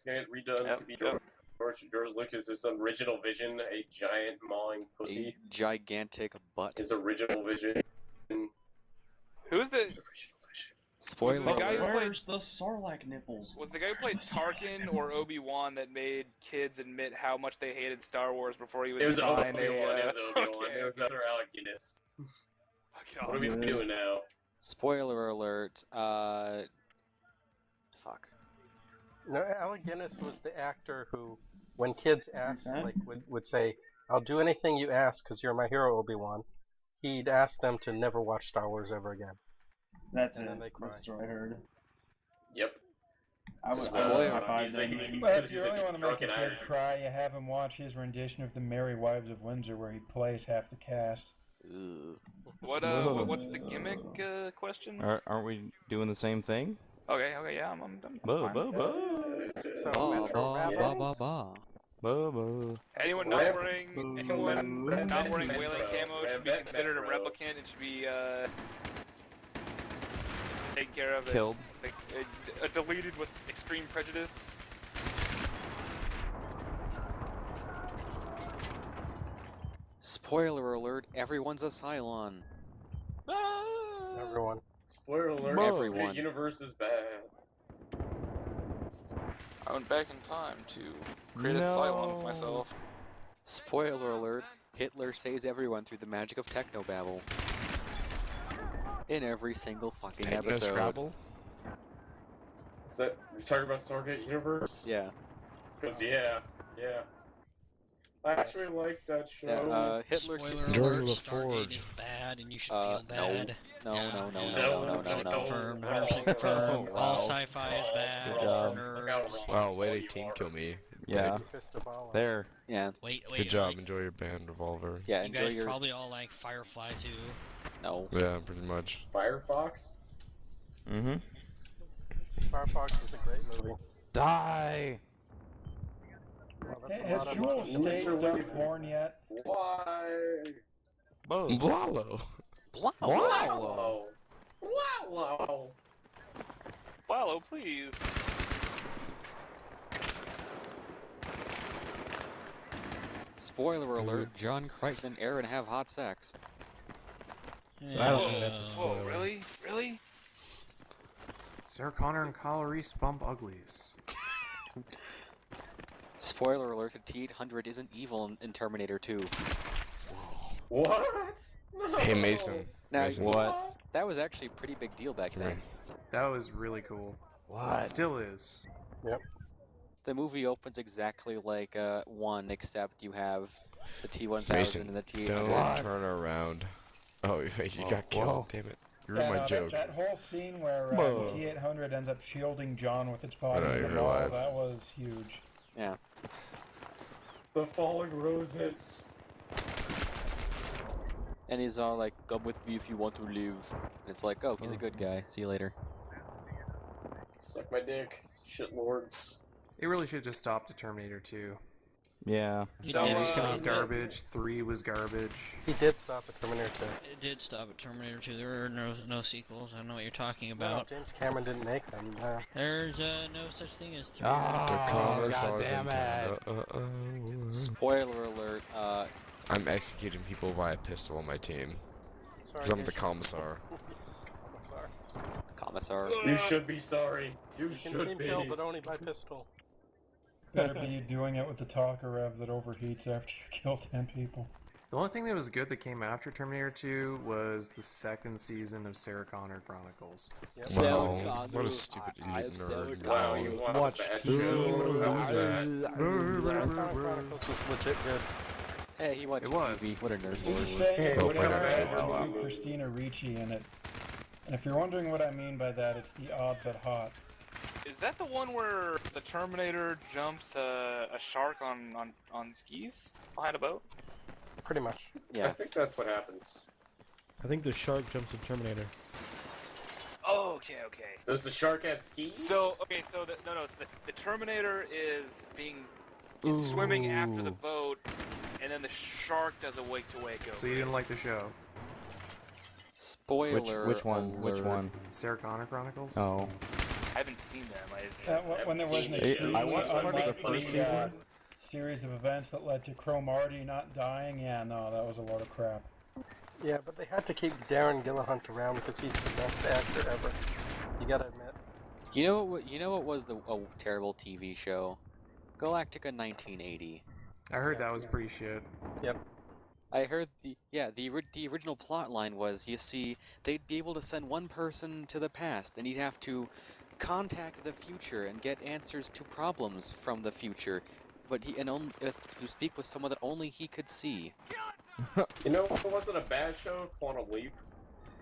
gonna get redone to be George Lucas's original vision, a giant mauling pussy. A gigantic butt. His original vision. Who's the... His original vision. Spoiler The guy who alert. Where's the Sarlacc nipples? Was the guy who played Tarkin or Obi-Wan that made kids admit how much they hated Star Wars before he was signed Obi-Wan. a... It was Obi-Wan. Okay. It was Sir Alec Guinness. Okay. What are we doing now? Spoiler alert. Fuck. No, Alec Guinness was the actor who, when kids asked, like, would say, "I'll do anything you ask because you're my hero, Obi-Wan," he'd ask them to never watch Star Wars ever again. That's And it. then they cry. That's what I heard. Yep. I was He's like, Well, if he's you like really want to make drunken a kid Irish. cry, you have him watch his rendition of The Merry Wives of Windsor, where he plays half the cast. What's the gimmick question? Aren't we doing the same thing? Okay, yeah, I'm done. So, Metro Rabbo. Anyone not wearing whaling camo should be considered a replicant and should be taken care of. Killed. Deleted with extreme prejudice. Spoiler alert, everyone's a Cylon. Everyone. Spoiler alert, Everyone. the universe is bad. I went back in time to create a Cylon with myself. Spoiler alert, Hitler saves everyone through the magic of technobabble. In every single fucking episode. Scrabble? Is that, you're talking about Stargate Universe? Yeah. Because, yeah. I actually like that show. Yeah, Hitler... Spoiler George alert, the Stargate Forge. is bad and you should feel bad. No. Confirmed, 100% confirmed. All sci-fi is bad. Good job. Nerds. Wow, wait 18 kill me. Yeah. There. Yeah. Wait, Good job. Enjoy your band revolver. Yeah, You enjoy guys your... probably all like Firefly too. No. Yeah, pretty much. Firefox? Mm-hmm. Firefox is a great movie. Die! Has Jewel Staite done porn yet? Why? Blalo. Wow! Wallow, please. Spoiler alert, John Crichton and Aaron have hot sex. Yeah. I don't think that's a Whoa, spoiler. really? Sarah Connor and Kyle Reese bump uglies. Spoiler alert, the T-800 isn't evil in Terminator 2. What? No. Hey, Mason. Now, Mason. What? That was actually a pretty big deal back then. That was really cool. What? It still is. The movie opens exactly like 1, except you have the T-1000 Mason, and the T-800. don't turn around. Oh, you got killed. Damn it. You ruined my joke. That whole scene where the T-800 ends up shielding John with its body I know, in the you're mall, alive. that was huge. Yeah. The Falling Roses. And he's all like, come with me if you want to live. And it's like, oh, he's a good guy. See you later. Suck my dick, shitlords. It really should just stop at Terminator 2. Yeah. Salvation was garbage, 3 was garbage. He did stop at Terminator 2. It did stop at Terminator 2. There are no sequels. I don't know what you're talking No, about. James Cameron didn't make them. There's no such thing as 3. God damn it. Spoiler alert, I'm executing people by a pistol on my team. Because I'm the commissar. Commissar. You should be sorry. You You can should team be. kill, but only by pistol. Better be doing it with the talker rev that overheats after you kill 10 people. The only thing that was good that came after Terminator 2 was the second season of Sarah Connor Chronicles. Wow, what a stupid idiot nerd. Wow, you want a bad show. Sarah Connor Chronicles was legit good. Hey, he watched It was. TV. What a nerd. He's saying Oh, it my has God. Christina Ricci in it. And if you're wondering what I mean by that, it's the odd but hot. Is that the one where the Terminator jumps a shark on skis behind a boat? Pretty much. I Yeah. think that's what happens. I think the shark jumps the Terminator. Oh, okay. Does the shark have skis? So the Terminator is swimming after the boat, and then the shark does a wake-to-wake over. So you didn't like the show? Spoiler Which one? Which alert. one? Sarah Connor Chronicles? Oh. I haven't seen them. When there was an seen it. extremely I watched part of the unlikely, first season. Series of events that led to Cromartie not dying. Yeah, no, that was a load of crap. Yeah, but they had to keep Darren Gillihunt around because he's the best actor ever. You gotta admit. You know what was a terrible TV show? Galactica 1980. I heard that was pretty shit. Yep. I heard the original plot line was, you see, they'd be able to send one person to the past, and he'd have to contact the future and get answers to problems from the future, but to speak with someone that only he could see. You know, it wasn't a bad show, Quantum Leap.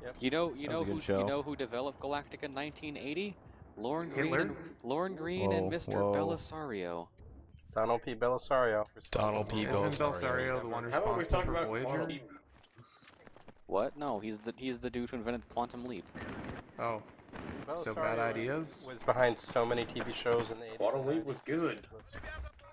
Yep. You know who developed Galactica 1980? Lauren Green and Mr. Belisario. Donald P. Belisario. Donald P. Isn't Belisario the one responsible for Voyager? What? No, he's the dude who invented Quantum Leap. Oh. So bad ideas? Was behind so many TV shows in the 80s. Quantum Leap was good.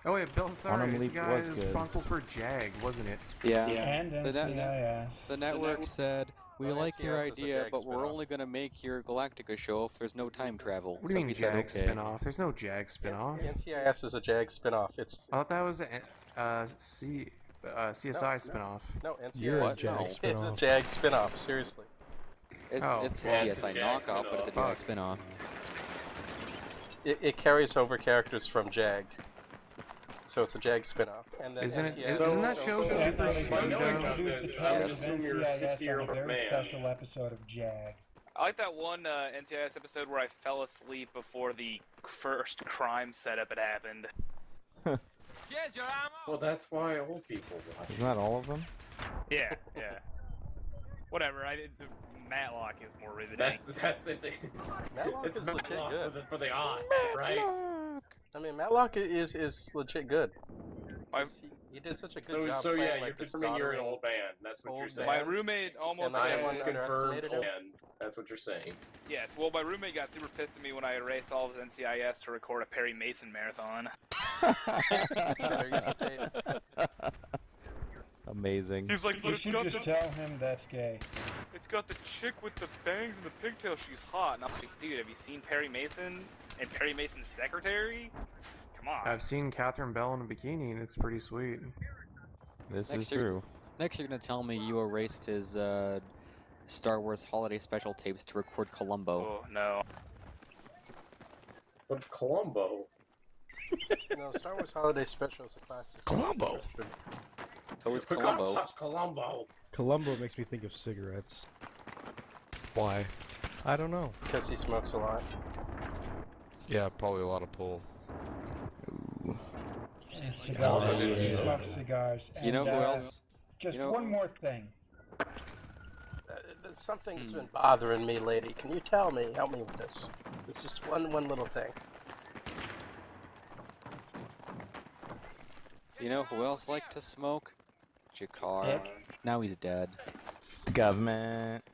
Oh wait, Belisario is the guy responsible for JAG, wasn't it? Yeah. And NCIS. The network said, we Well, like your NCIS is a idea, JAG but we're spin-off. only gonna make your Galactica show if there's no time travel. What do you mean he said, JAG okay. spin-off? There's no JAG spin-off. NCIS is a JAG spin-off. It's I thought that was a CSI spin-off. no You're a NCIS. JAG It's a spin-off. JAG spin-off. Seriously. It's a Yeah, it's a CSI JAG knockoff, but it's a spin-off. JAG spin-off. It carries over characters from JAG. So it's a JAG spin-off. And then Isn't it? NCIS Isn't that show So super they shitty knowing though? about introduced this, the I would concept of assume you're a NCIS on 60-year-old very man. special episode of JAG. I like that one NCIS episode where I fell asleep before the first crime setup had happened. Well, that's why old people watch. Isn't that all of them? Yeah. Whatever. Matlock is more riveting. Matlock It's is legit Matlock good. for the odds, right? I mean, Matlock is legit good. He did such a good job. So playing, yeah, like, you're this confirming you're an doddering old man. That's what you're old saying. My roommate almost And I I am got, one am confirmed underestimated old him. man. That's what you're saying. yes. Well, my roommate got super pissed at me when I erased all of his NCIS to record a Perry Mason marathon. Better use of tape. Amazing. He's like, You should just tell him that's gay. It's got the chick with the bangs and the pigtail. She's hot. And I'm like, dude, have you seen Perry Mason and Perry Mason's secretary? Come on. I've seen Catherine Bell in a bikini, and it's pretty sweet. This Next is year- true. Next, you're gonna tell me you erased his Star Wars holiday special tapes to record Columbo. Oh no. But Columbo. No, Star Wars Holiday Special is a classic. Columbo. So is We gotta Columbo. watch Columbo. Columbo makes me think of cigarettes. Why? I don't know. Because he smokes a lot. Yeah, probably a lot of pull. Cigars. yeah. He smokes cigars. You know And, who else? Just you know- one more thing. There's something that's been bothering me, lady. Can you tell me? Help me with this. It's just one little thing. You know who else liked to smoke? Jakar. Dick. Now he's dead. Government.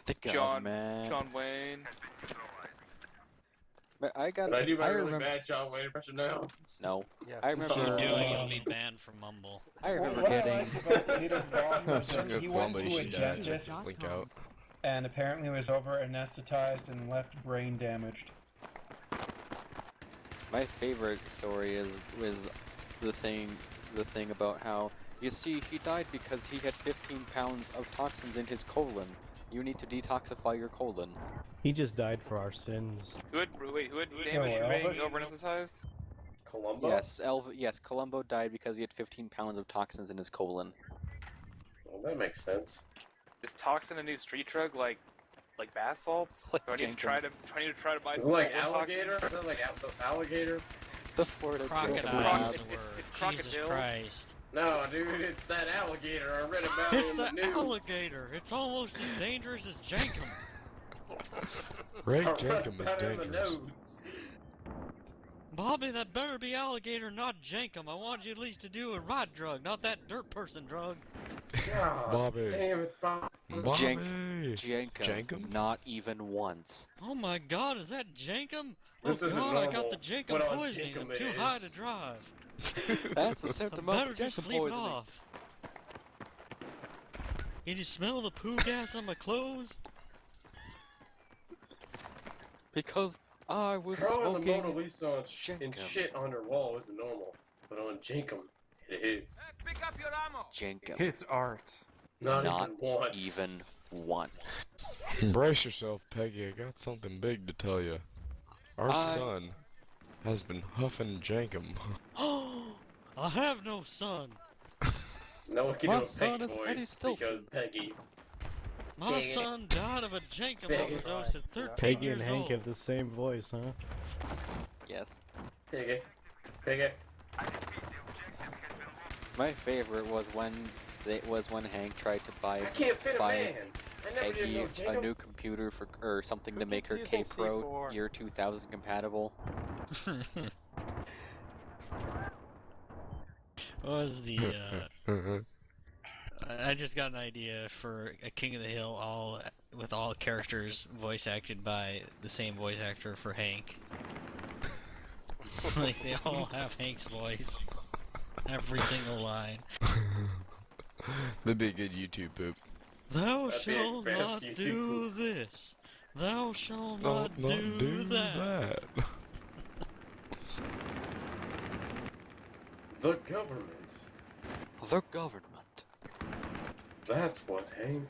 The government. John Wayne. But I got. But I do my really remember. bad John Wayne impression now. No. Yes. I If you remember. do it, you'll be banned from Mumble. I remember What I getting. liked about Peter Falk was So that good he went Columbo, to you a should check dentist this link out. and apparently was over anesthetized and left brain damaged. My favorite story was the thing about how, you see, he died because he had 15 pounds of toxins in his colon. You need to detoxify your colon. He just died for our sins. Who had damage Oh, being Elvis? over anesthetized? Columbo? Yes, Columbo died because he had 15 pounds of toxins in his colon. Well, that makes sense. Is toxin a new street drug like bath salts? Like do I need to try to buy Is it some like toxin? alligator? Is it like alligator? The Florida Crocodile Croc- is the it's- word. it's Jesus crocodile. Christ. No, dude, it's that alligator. I read about it It's in the the news. alligator. It's almost as dangerous as Jankum. Ray I read Jankum is about it in the dangerous. news. Bobby, that better be alligator, not Jankum. I want you at least to do a right drug, not that dirt person drug. God Bobby. damn it, Bob. Bobby. Jankum. Not even once. Oh my god, is that Jankum? Oh This isn't god, I got the normal. Jankum What on poisoning. Jankum I'm it too high is. to drive. That's a symptom I of better just Jankum sleep it poisoning. off. Can you smell the poo gas on my clothes? Because I was Drawing the Mona smoking. Lisa on and Jenkum. shit on her wall isn't normal, but on Jenkum, it is. Pick up your ammo. Jenkum. It's art. Not Not even once. even once. Brace yourself, Peggy. I got something big to tell you. Our son has been huffing jankum. I have no son. No one can My do a son Peggy is Eddie voice Stilson. because Peggy. My son died of a jankum Peggy. overdose at 13 Peggy years and Hank old. have the same voice, huh? Yes. Peggy. Peggy. My favorite was when Hank tried to buy I can't fit a buy man. I never did Peggy know a Jenkum. new computer for or something to Who make her keeps using K-Pro C4? year 2000 compatible. What was the I just got an idea for a King of the Hill, all with all characters voice acted by the same voice actor for Hank. Like they all have Hank's voice, every single line. That'd be a good YouTube poop. Thou That'd be a shalt best not YouTube do this. Thou shalt not do that. The government. The government. That's what, Hank.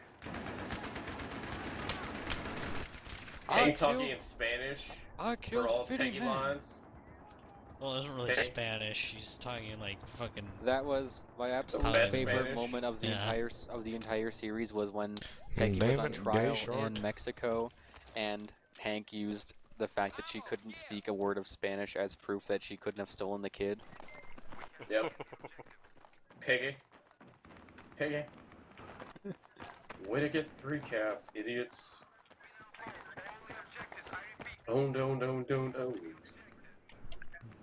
I Hank talking killed- in Spanish I for killed all 50 Peggy men. lines. Well, it isn't really Hey. Spanish. She's talking in like fucking. That was my absolute best favorite Spanish. moment of the Yeah. entire series was when Peggy was Damn on it, gay trial shark. in Mexico, and Hank used the fact that she couldn't speak a word of Spanish as proof that she couldn't have stolen the kid. Yep. Peggy. Peggy. Way to get 3 capped, idiots. Don't.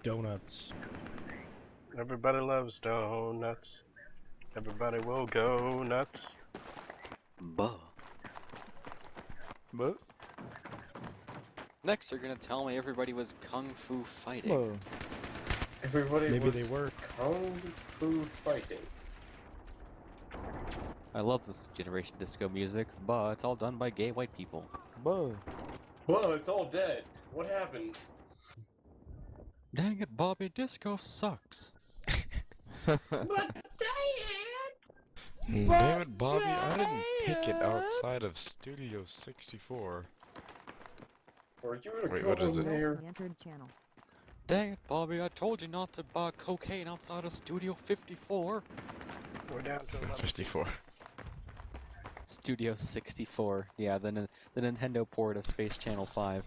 Donuts. Everybody loves donuts. Everybody will go nuts. Buh. But Next, you're gonna tell me everybody was kung fu fighting. Everybody maybe was they were. kung fu fighting. I love this Generation Disco music, but it's all done by gay white people. Buh. Whoa, it's all dead. What happened? Dang it, Bobby, disco sucks. But Damn it, Bobby, I didn't pick it outside of Studio 64. for you to Wait, come what is in it? there. Entered channel. Dang it, Bobby, I told you not to buy cocaine outside of Studio 54. We're down to 11. 54. Studio 64, yeah, the Nintendo port of Space Channel 5.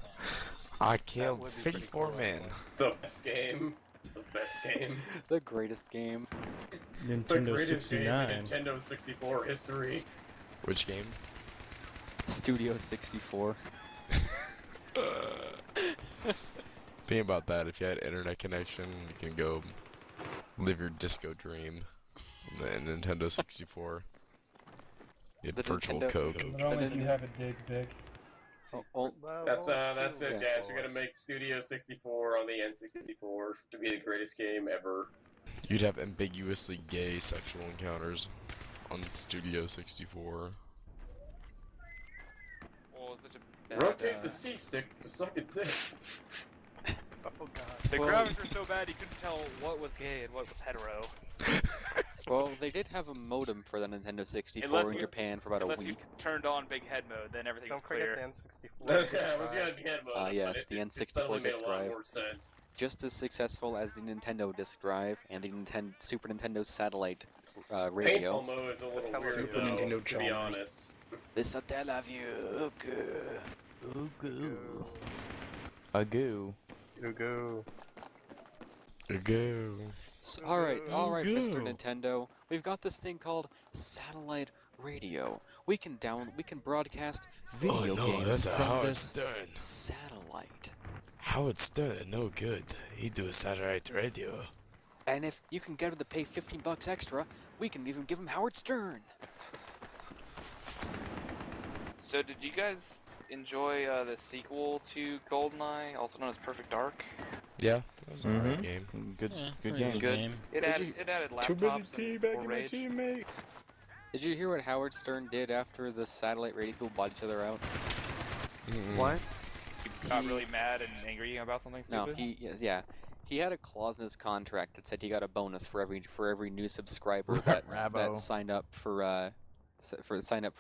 I killed would be pretty 54 cool, men. The best game. The best game. The greatest game. The Nintendo greatest game 69. in Nintendo 64 history. Which game? Studio 64. Think about that. If you had internet connection, you can go live your disco dream. The Nintendo 64. You had The virtual Nintendo- Coke. But only if you have a dig big. That's it, Yeah. Dash. We're gonna make Studio 64 on the N64 to be the greatest game ever. You'd have ambiguously gay sexual encounters on Studio 64. Well, such a bad, Rotate the C stick to suck its dick. Oh god. The Well- graphics were so bad you couldn't tell what was gay and what was hetero. Well, they did have a modem for the Nintendo 64 Unless in you- Japan for about a Unless week. you turned on big head mode, then everything was Don't forget clear. the N64. Yeah, it was gonna be head mode. yes, but the it N64 suddenly made a disk lot drive. more sense. Just as successful as the Nintendo disk drive and the Super Nintendo satellite Paintball radio. mode is a little Super weird though, Nintendo to be Challenge. honest. The Satellaview. Ooh. A goo. You go. Go. Alright, Mr. Goo. Nintendo. We've got this thing called satellite radio. We can broadcast video games from this done. satellite. How it's done, no good. He do satellite radio. And if you can get him to pay $15 extra, we can even give him Howard Stern. So did you guys enjoy the sequel to GoldenEye, also known as Perfect Dark? Yeah, that was a good game. Good, Yeah, good pretty game. Good. It Did added Too busy laptops and teabagging my rage. teammate. Did you hear what Howard Stern did after the satellite radio people bought each other out? Mm-mm. What? got really mad and angry about something No, stupid? he had a clause in his contract that said he got a bonus for every new subscriber that Rabbo. signed up for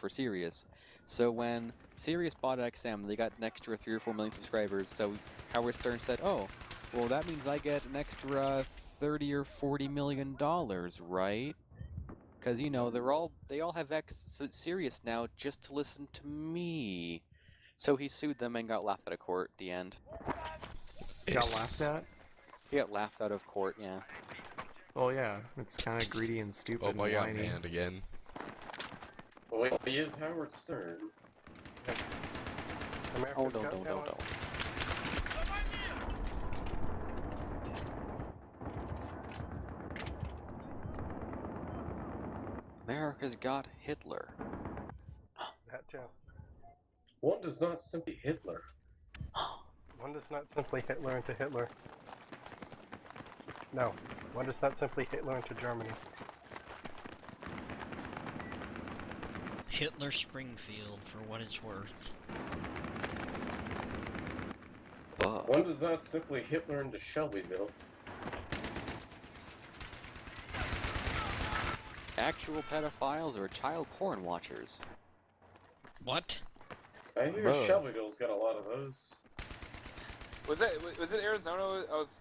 Sirius. So when Sirius bought XM, they got an extra 3 or 4 million subscribers. So Howard Stern said, "Oh, well that means I get an extra 30 or 40 million dollars, right? Because you know they all have Sirius now just to listen to me." So he sued them and got laughed out of court at the end. Got laughed at? He got laughed out of court, yeah. Well, yeah, it's kind of greedy and stupid. Oh, and my God, whiny. banned again. Well, he is Howard Stern. America's Got don't. Talent. America's Got Hitler. That too. One does not simply Hitler. One does not simply Hitler into Hitler. No, one does not simply Hitler into Germany. Hitler Springfield, for what it's worth. One does not simply Hitler into Shelbyville. Actual pedophiles or child porn watchers? What? I hear Shelbyville's got a lot of those. Was it Arizona? I was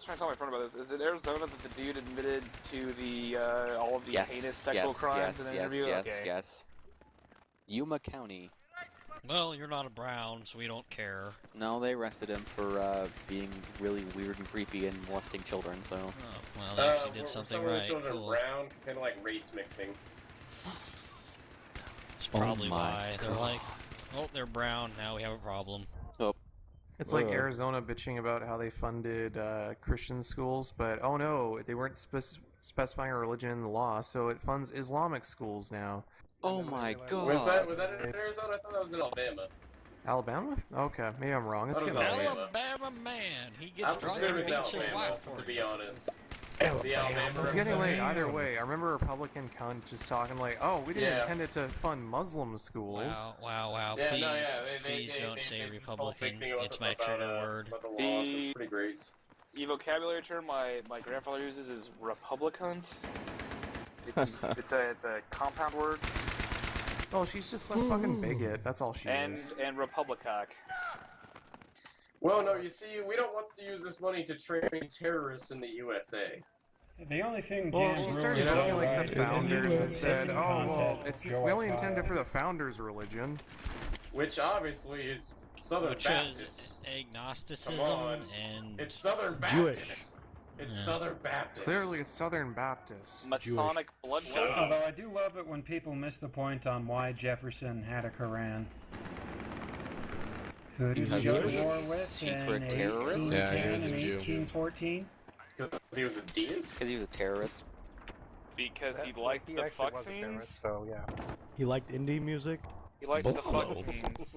trying to tell my friend about this. Is it Arizona that the dude admitted to the all of the heinous sexual crimes in an interview? Yes. Yuma County. Well, you're not a brown, so we don't care. No, they arrested him for being really weird and creepy and molesting children, so... Oh, well, they actually did something some of right. the children Cool. brown because they don't like race mixing. That's probably why. They're like, oh, they're brown, now we have a problem. Oh. It's like Arizona bitching about how they funded Christian schools, but oh no, they weren't specifying a religion in the law, so it funds Islamic schools now. Oh my god. Was that in Arizona? I thought that was in Alabama. Alabama? Okay, maybe I'm wrong. It's That was getting late. Alabama man, he I'm gets drunk assuming and it's beats his Alabama, wife for to it. be honest. The Alabama. It's getting late either way. I remember a Republican cunt just talking like, oh, we didn't intend it to fund Muslim schools. Wow, Yeah, please, no, yeah, please don't say they this whole big Republican. thing about It's my trigger word. About the laws. It's pretty great. The vocabulary term my grandfather uses is Republican. It's a compound word. Oh, she's just a fucking bigot. That's all she is. And Republicac. Well, no, you see, we don't want to use this money to train terrorists in the USA. The only thing Well, Jan she really started got talking like right the founders and said, is oh, well, contest we go only up intended high. for the founders' religion. Which obviously is Southern Which Baptists. is agnosticism Come on. and... It's Southern Jewish. Baptists. It's Southern Baptists. Clearly, it's Southern Baptists. Masonic bloodshot. Although I do love it when people miss the point on why Jefferson had a Koran. Who did he go to war with secret in terrorist? Yeah, he was a and Jew. 1814? Because he was a deist? Because he was a terrorist. Because he liked He the actually fuck was a scenes. terrorist, so yeah. He liked indie music. He liked the fuck Wow. scenes.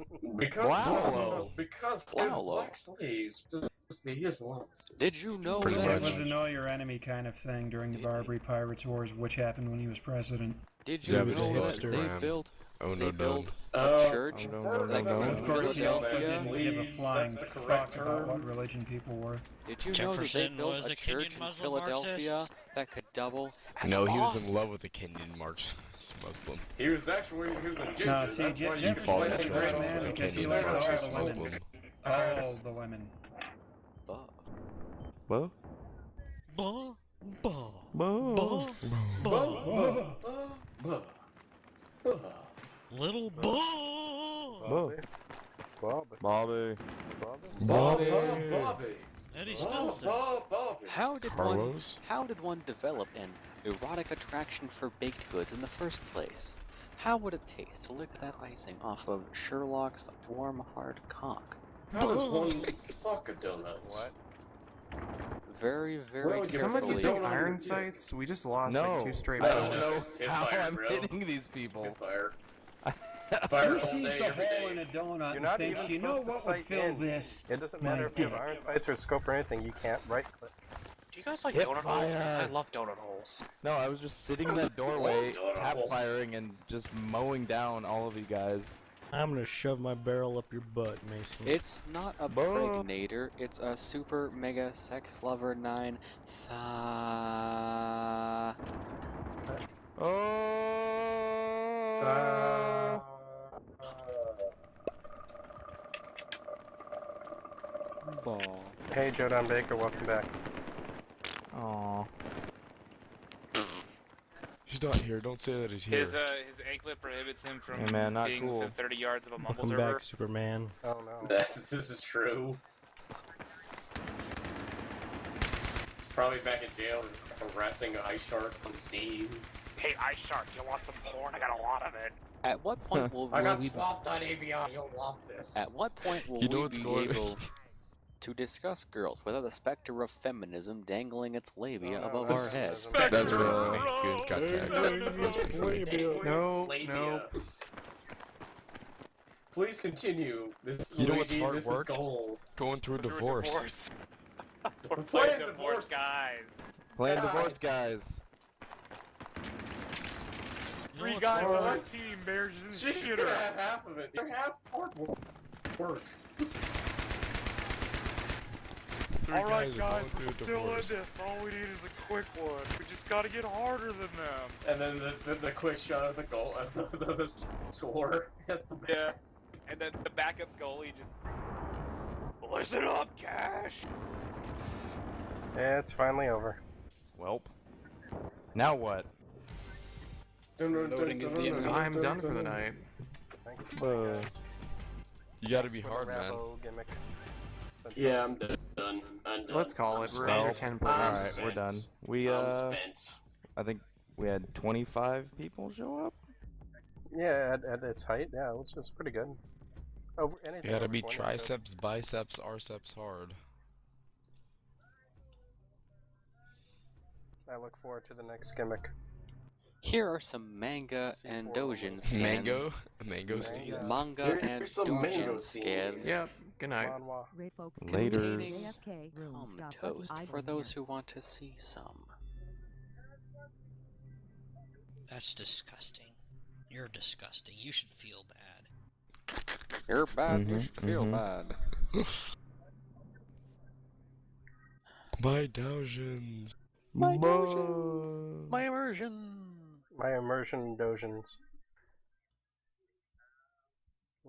Because his black slaves was the Islamists. Did you know Pretty that? It much. was a know your enemy kind of thing during the Barbary Pirates Wars, which happened when he was president. Did you Yeah, know but just that lost they Quran. built Oh they no, built no. a church no, no, that no, no. goes Of to course, he also Philadelphia? didn't give a Please, flying that's the fuck correct about term. what religion people were. Did you know that they Jefferson built was a a church Kenyan in Muslim Philadelphia Marxist? that could double as No, a he was mosque? in love with the Kenyan Marxist Muslim. He was a ginger. No, see, That's why you He can Jefferson followed was play a his great religion man with the because he Kenyan liked all Marxist the Muslim. women. All the women. Buh. What? Little Bobby. Bobby. Bobby. Eddie Stinson. Bobby. Carlos? How did one develop an erotic attraction for baked goods in the first place? How would it taste to lick that icing off of Sherlock's warm hard cock? How does one fuck a donut? What? Very, very Well, carefully. Somebody Carefully. using iron sights? We just lost No, like 2 straight I don't bullets. know Hit how fire, I'm bro. hitting these people. Hit fire. Fire Who all sees day, the every hole in day. a donut You're and not thinks, even you know supposed to what would sight fill in. this? It doesn't My matter if you have dick. iron sights or scope or anything, you can't right click. Do you guys like Hip donut holes? fire. I love donut holes. No, I was just sitting in that doorway, Donut tap holes. firing and just mowing down all of you guys. I'm gonna shove my barrel up your butt, Mason. It's not a pregnator, it's a super mega sex lover 9. Ball. Hey, Jodan Baker, welcome back. Aww. He's not here. Don't say that he's here. His anklet prohibits him from Hey, man, not being cool. within 30 yards of a mumbles Welcome over. back, Superman. Oh no. This is true. He's probably back in jail harassing Ice Shark on Steam. Hey, Ice Shark, you want some porn? I got a lot of it. At what point will I got we swapped on AVI. You'll love this. At what point will You know we what's be going- able to discuss girls without the specter of feminism dangling its labia above our heads? That's really Goons got taxed. That's funny. No, Labia. no. Please continue. This is You know what's Luigi, hard this work? is gold. Going through a divorce. We're playing playing divorce guys. Playing Guys. divorce, guys. 3 guys, hard? 1 team, bears and She could shitter. have half of it. You're half hard work. Alright guys, going through a we're still in divorce. this. All we need is a quick one. We just gotta get harder than them. And then the quick shot of the goal of the score. That's the best. Yeah. And then the backup goalie just... Listen up, Cash! Yeah, it's finally over. Welp. Now what? Loading is the end. I'm done for the night. Thanks for playing, guys. You gotta be Thanks for hard, the man. Rabbo gimmick. It's been Yeah, fun. I'm done. I'm done. Let's call it. We're I'm under spent. 10 I'm players. Alright, we're spent. done. We, I'm spent. I think we had 25 people show up? Yeah, at its height, yeah, it was pretty good. Over anything. You gotta over be 20, triceps, biceps, arceps hard. so I look forward to the next gimmick. Here are some manga and dojin scans. Mango? Mango steeds? Manga and Here's some mango dojin scenes. scans. Yep. Good night. Manhwa. Containing Laters. cum toast for those who want to see some. That's disgusting. You're disgusting. You should feel bad. You're bad, you Mhm, should feel mhm. bad. My dojins. My immersion! My immersion dojins.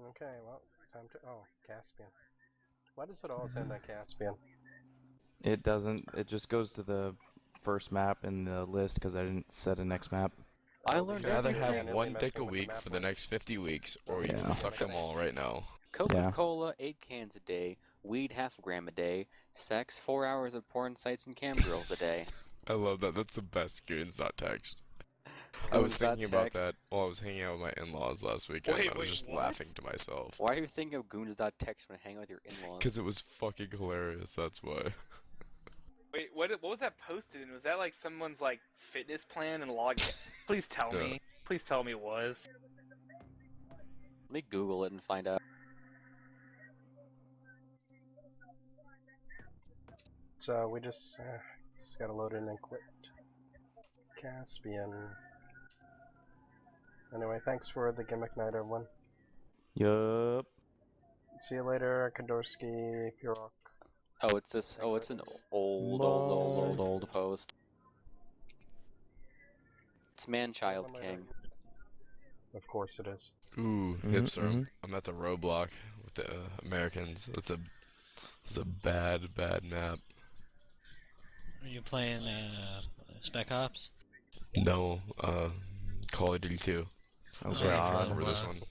Okay, well, time to. Oh, Caspian. Why does it always end on Caspian? It doesn't. It just goes to the first map in the list because I didn't set a next map. I You'd learned rather everything. have one dick a week for the next 50 weeks, or you Yeah. can suck them all right now. Coca-Cola, 8 cans a day. Weed, half a gram a day. Sex, 4 hours of porn sites and cam girls a day. I love that. That's the best Goons.text. I was thinking about that while I was hanging out with my in-laws last weekend. I was just laughing to myself. Why are you thinking of goons.text when hanging out with your in-laws? Because it was fucking hilarious, that's why. Wait, what was that posted in? Was that like someone's like fitness plan and log? Please tell Yeah. me. Please tell me it was. Let me Google it and find out. So we just gotta load in and quit. Caspian. Anyway, thanks for the gimmick night, everyone. Yup. See you later, Kodorsky, Purok. Oh, it's this. Oh, it's an old post. It's Man-Child King. Of course it is. Ooh, hipster. I'm at the roadblock with the Americans. It's a bad map. Are you playing Spec Ops? No, Call of Duty 2. Oh, I was waiting for God. this one.